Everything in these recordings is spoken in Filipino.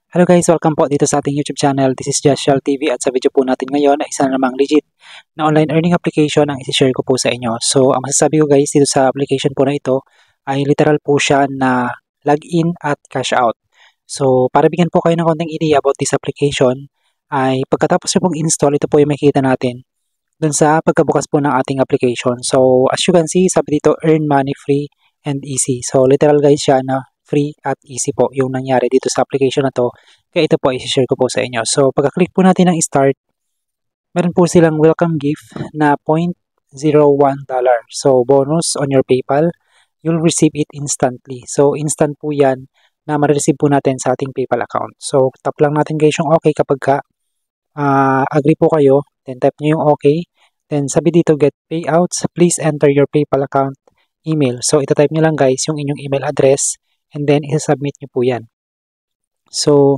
Hello guys, welcome po dito sa ating YouTube channel. This is Joshua TV at sa video po natin ngayon ay isa na namang legit na online earning application ang isi-share ko po sa inyo. So, ang masasabi ko guys dito sa application po na ito ay literal po siya na login at cash out. So, para bigyan po kayo ng konting idea about this application ay pagkatapos nyo pong install, ito po yung makikita natin dun sa pagkabukas po ng ating application. So, as you can see, sabi dito, earn money free and easy. So, literal guys siya na free at easy po yung nangyari dito sa application na to. Kaya ito po i-share ko po sa inyo. So, pagka-click po natin ng start, meron po silang welcome gift na $0.01. So, bonus on your PayPal, you'll receive it instantly. So, instant po yan na ma-receive po natin sa ating PayPal account. So, tap lang natin guys yung okay kapag agree po kayo. Then, type nyo yung okay. Then, sabi dito, get payouts. Please enter your PayPal account email. So, ito-type nyo lang guys yung inyong email address. And then, isa-submit nyo po yan. So,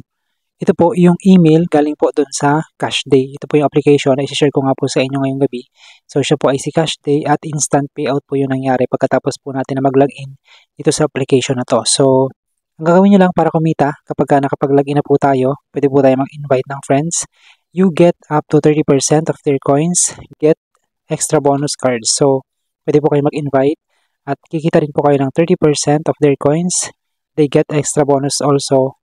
ito po yung email galing po dun sa Cashday. Ito po yung application na isi-share ko nga po sa inyo ngayong gabi. So, siya po ay si Cashday at instant payout po yung nangyari pagkatapos po natin na mag-login dito sa application na to. So, ang gagawin nyo lang para kumita kapag nakapag-login na po tayo, pwede po tayo mag-invite ng friends. You get up to 30% of their coins, get extra bonus cards. So, pwede po kayo mag-invite at kikita rin po kayo ng 30% of their coins. They get extra bonus also,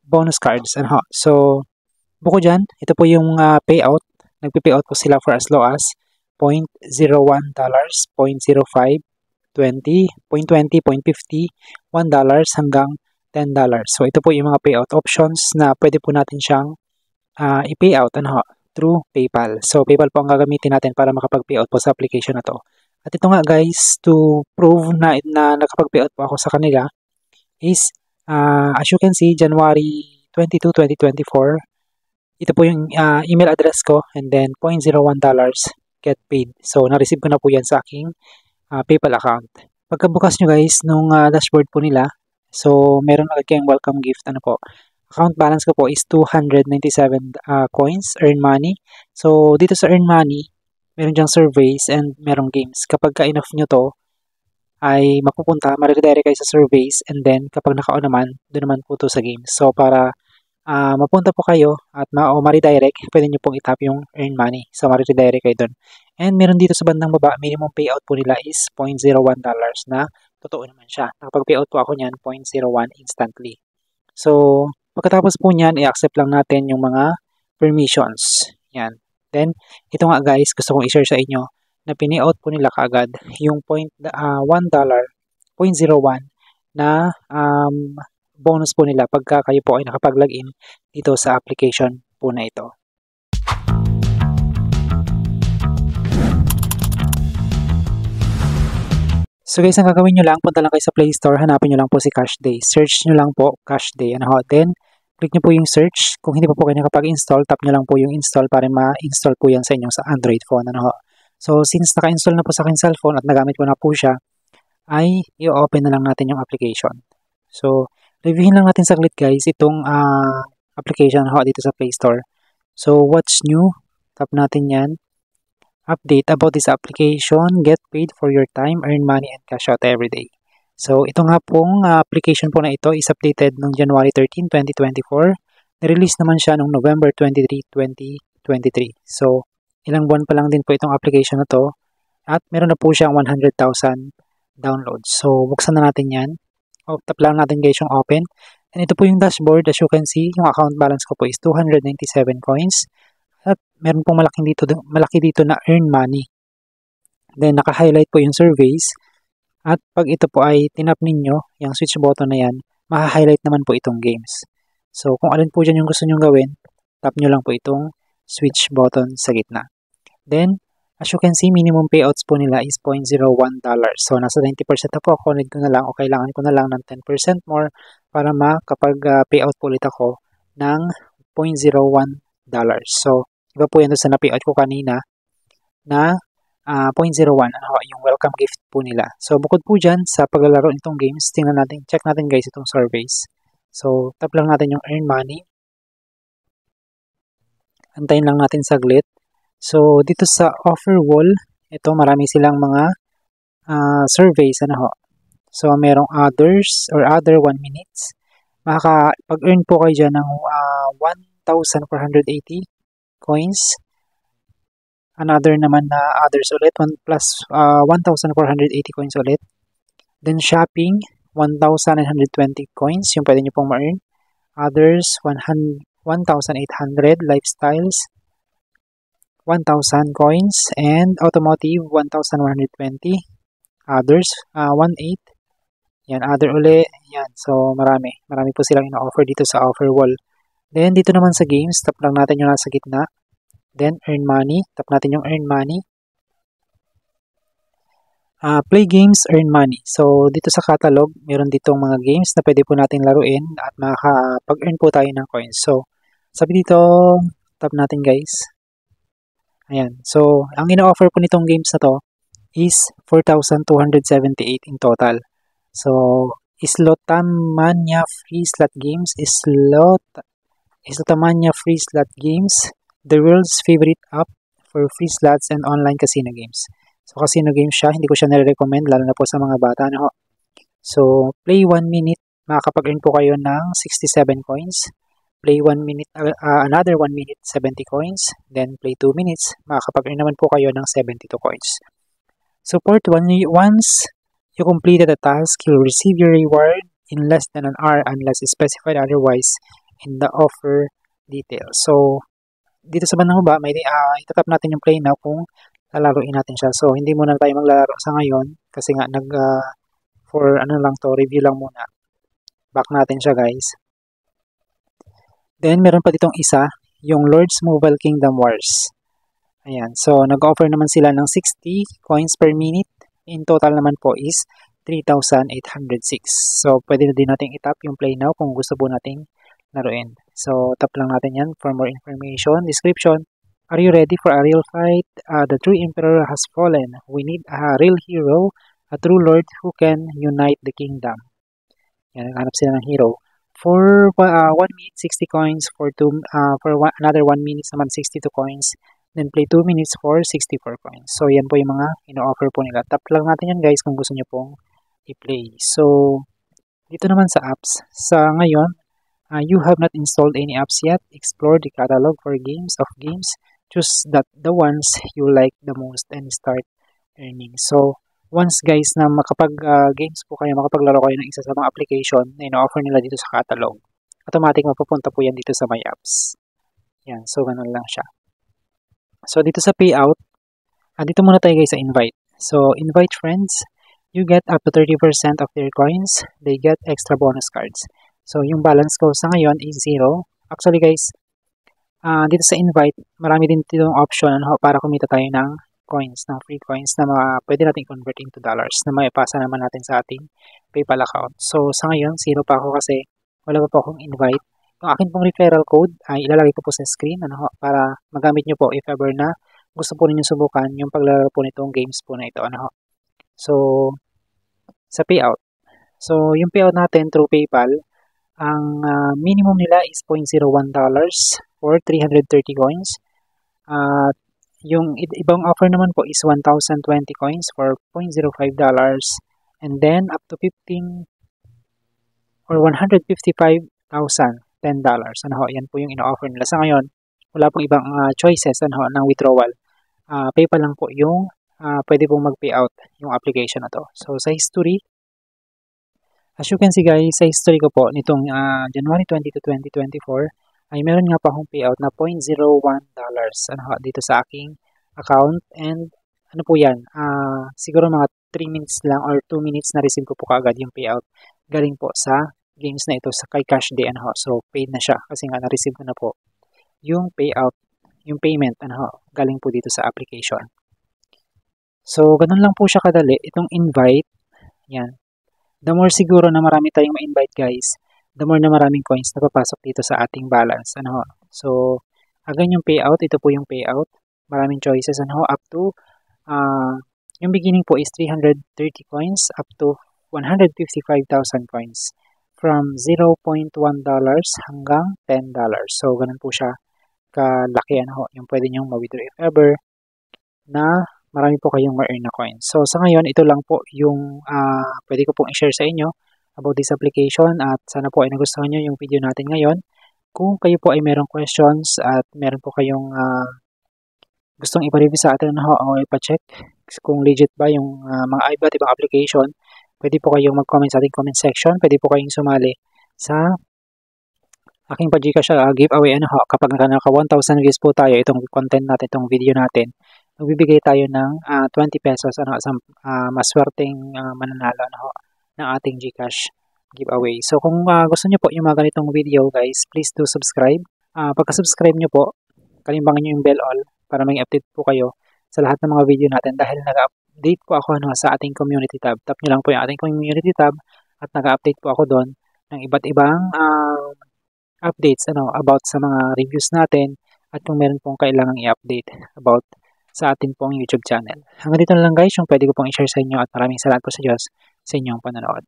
bonus cards. So, buko dyan, ito po yung payout. Nagpi-payout po sila for as low as $0.01, $0.05, 20, $0.20, $0.50, $1 hanggang $10. So, ito po yung mga payout options na pwede po natin siyang i-payout through PayPal. So, PayPal po ang gagamitin natin para makapag-payout po sa application na to. At ito nga guys, to prove na nakapag-payout po ako sa kanila is, as you can see, January 22, 2024, ito po yung email address ko and then $0.01 get paid. So, na-receive ko na po yan sa aking PayPal account. Pagkabukas nyo guys, nung dashboard po nila, so, meron agad kayong welcome gift. Account balance ko po is 297 coins, earn money. So, dito sa earn money, meron dyang surveys and merong games. Kapag ka-enough nyo to, ay mapupunta, ma-redirect kayo sa surveys and then kapag naka-on naman, doon naman po to sa games. So, para mapunta po kayo at ma-redirect, pwede nyo pong itap yung earn money. So, ma-redirect kayo doon. And meron dito sa bandang baba, minimum payout po nila is $0.01 na totoo naman siya. Nakapag-payout po ako niyan, $0.01 instantly. So, pagkatapos po niyan, i-accept lang natin yung mga permissions. Yan. Then, ito nga guys, gusto kong i-share sa inyo na pini-out po nila kaagad yung $1, $0.01 na bonus po nila pagka kayo po ay nakapag-login dito sa application po na ito. So guys, ang gagawin nyo lang, punta lang kayo sa Play Store, hanapin nyo lang po si Cashday. Search nyo lang po, Cashday. Then, click nyo po yung search. Kung hindi pa po kayo nakapag-install, tap nyo lang po yung install para ma-install po yan sa inyong sa Android phone. So, since naka-install na po sa aking cellphone at nagamit ko na po siya, ay i-open na lang natin yung application. So, reviewin lang natin saglit guys itong application dito sa Play Store. So, what's new? Tap natin yan. Update about this application, get paid for your time, earn money and cash out every day. So, ito nga pong application po na ito is updated noong January 13, 2024. Na-release naman siya noong November 23, 2023. So, ilang buwan pa lang din po itong application na to. At meron na po siyang 100,000 downloads. So, buksan na natin yan. Tap lang natin guys yung open. And ito po yung dashboard. As you can see, yung account balance ko po is 297 coins. At meron pong malaki dito na earn money. Then, naka-highlight po yung surveys. At pag ito po ay tinap ninyo, yung switch button na yan, maka-highlight naman po itong games. So, kung alin po dyan yung gusto nyong gawin, tap nyo lang po itong switch button sa gitna. Then, as you can see, minimum payouts po nila is $0.01. So, nasa 90% na po ako. Need ko na lang o kailangan ko na lang ng 10% more para makapag-payout po ulit ako ng $0.01. So, iba po yan sa na-payout ko kanina na $0.01, yung welcome gift po nila. So, bukod po dyan, sa paglalaro nitong games, check natin guys itong surveys. So, tap lang natin yung earn money. Antayin lang natin saglit. So, dito sa offer wall, ito marami silang mga surveys. So, merong others or other 1 minutes. makakapag-earn po kayo dyan ng 1,480 coins. Another naman na others ulit, 1,480 coins ulit. Then shopping, 1,920 coins, yung pwede nyo pong ma-earn. Others, 1,800. Lifestyles, 1,000 coins. And automotive, 1,120. Others, 1,800. Yan, other uli. Yan, so marami. Marami po silang ina-offer dito sa offer wall. Then, dito naman sa games, tap lang natin yung nasa gitna. Then, earn money. Tap natin yung earn money. Play games, earn money. So, dito sa catalog, meron ditong mga games na pwede po natin laruin at makakapag-earn po tayo ng coins. So, sabi dito, tap natin guys. Ayan. So, ang ina-offer po nitong games na to is 4,278 in total. So, Slotomania Free Slot Games, Slotomania Free Slot Games, the world's favorite app for free slots and online casino games. So, casino games siya, hindi ko siya nare-recommend, lalo na po sa mga bata. No? So, play 1 minute, makakapag-earn po kayo ng 67 coins. Play 1 minute, another 1 minute, 70 coins. Then, play 2 minutes, makakapag-earn naman po kayo ng 72 coins. Support, once you completed a task, you'll receive your reward in less than an hour unless specified otherwise in the offer details. So, dito sa bandang baba, may itatap natin yung play now kung lalaroin natin siya. So, hindi muna tayo maglalaro sa ngayon kasi nga for ano lang to, review lang muna. Back natin siya guys. Then, meron pa ditong isa, yung Lord's Mobile Kingdom Wars. Ayan. So, nag-offer naman sila ng 60 coins per minute. In total naman po is 3,806. So, pwede na din natin itap yung play now kung gusto po nating laruin. So, tap lang natin yan for more information. Description. Are you ready for a real fight? The true emperor has fallen. We need a real hero, a true lord who can unite the kingdom. Yan, naghanap sila ng hero. For 1 minute, 60 coins. For another 1 minute naman, 62 coins. Then play 2 minutes for 64 coins. So, yan po yung mga ino-offer po nila. Tap lang natin yan guys kung gusto nyo pong i-play. So, dito naman sa apps. Sa ngayon, you have not installed any apps yet. Explore the catalog for games. Choose the ones you like the most and start earning. So, once guys na makapag-games po kayo, makapaglaro kayo ng isa sa mga application na ino-offer nila dito sa catalog, automatic mapupunta po yan dito sa my apps. Yan, so ganun lang siya. So, dito sa payout, dito muna tayo guys sa invite. So, invite friends, you get up to 30% of their coins. They get extra bonus cards. So, yung balance ko sa ngayon is 0. Actually guys, dito sa invite, marami din ditong option para kumita tayo ng coins, ng free coins na pwede natin convert into dollars na maipasa naman natin sa ating PayPal account. So, sa ngayon, 0 pa ako kasi wala pa po akong invite. Yung akin pong referral code ay ilalagay ko po sa screen para magamit nyo po if ever na gusto po ninyo subukan yung paglalaro po nitong games po na ito. So, sa payout. So, yung payout natin through PayPal, ang minimum nila is $0.01 for 330 coins. Yung ibang offer naman po is 1,020 coins for $0.05. And then, up to 15 or 155,000. $10. Yan po yung ino-offer nila. Sa ngayon, wala pong ibang choices ng withdrawal. PayPal lang po yung pwede pong mag-payout yung application na to. So, sa history, as you can see guys, sa history ko po, nitong January 20 to 2024, ay meron nga pa akong payout na $0.01 dito sa aking account. And ano po yan, siguro mga 3 minutes lang or 2 minutes na receive ko po kaagad yung payout. Galing po sa games na ito sa kay Cash Day. So, paid na siya kasi nga na-receive ko na po yung payout, yung payment, galing po dito sa application. So, ganun lang po siya kadali. Itong invite, yan. The more siguro na marami tayong ma-invite guys, the more na maraming coins na papasok dito sa ating balance. So, again yung payout, ito po yung payout. Maraming choices, up to, yung beginning po is 330 coins up to 155,000 coins. From $0.1 hanggang $10. So, ganun po siya kalaki yung pwede nyong ma-withdraw if ever na marami po kayong ma-earn na coins. So, sa ngayon, ito lang po yung pwede ko pong i-share sa inyo about this application at sana po ay nagustuhan nyo yung video natin ngayon. Kung kayo po ay merong questions at meron po kayong gustong ipa-review sa atin o ipa-check kung legit ba yung mga iba't ibang application, pwede po kayong mag-comment sa ating comment section. Pwede po kayong sumali sa aking pa-Gcash giveaway kapag naka 1,000 views po tayo itong content natin, itong video natin, magbibigay tayo ng 20 pesos sa maswerteng mananalo ng ating Gcash giveaway. So kung gusto niyo po yung mga ganitong video guys, please do subscribe. Pagka-subscribe niyo po, kalimbangan niyo yung bell all para may update po kayo sa lahat ng mga video natin dahil nag-update po ako sa ating community tab. Tap niyo lang po yung ating community tab at nag-update po ako doon ng iba't ibang updates about sa mga reviews natin at kung meron pong kailangang i-update about sa atin pong YouTube channel. Hanggang dito na lang guys yung pwede ko pong i-share sa inyo at maraming salamat po sa Diyos sa inyong panonood.